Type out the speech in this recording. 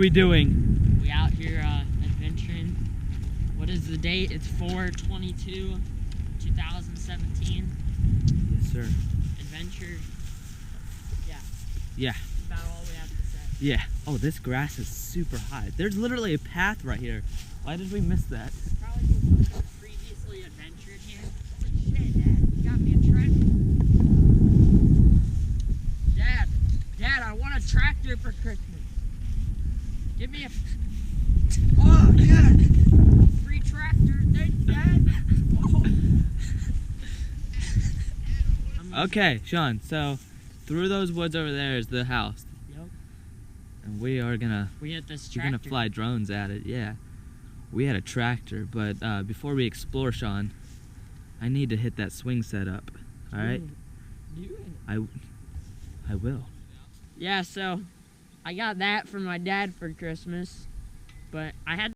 we doing? We out here adventuring. What is the date? It's 4/22/2017. Yes, sir. Adventure. Yeah. Yeah. That's about all we have to say. Yeah. Oh, this grass is super high. There's literally a path right here. Why did we miss that? Probably because we previously adventured here. Holy shit, Dad. You got me a tractor. Dad, I want a tractor for Christmas. Give me a... Oh, yeah. Free tractor. Thanks, Dad. Oh. Okay, Sean, so through those woods over there is the house. Yep. And we are gonna... We hit this We're tractor. gonna fly drones at it, yeah. We had a tractor, but before we explore, Sean, I need to hit that swing set up. All right? Do it. I will. Yeah, so I got that from my dad for Christmas, but I had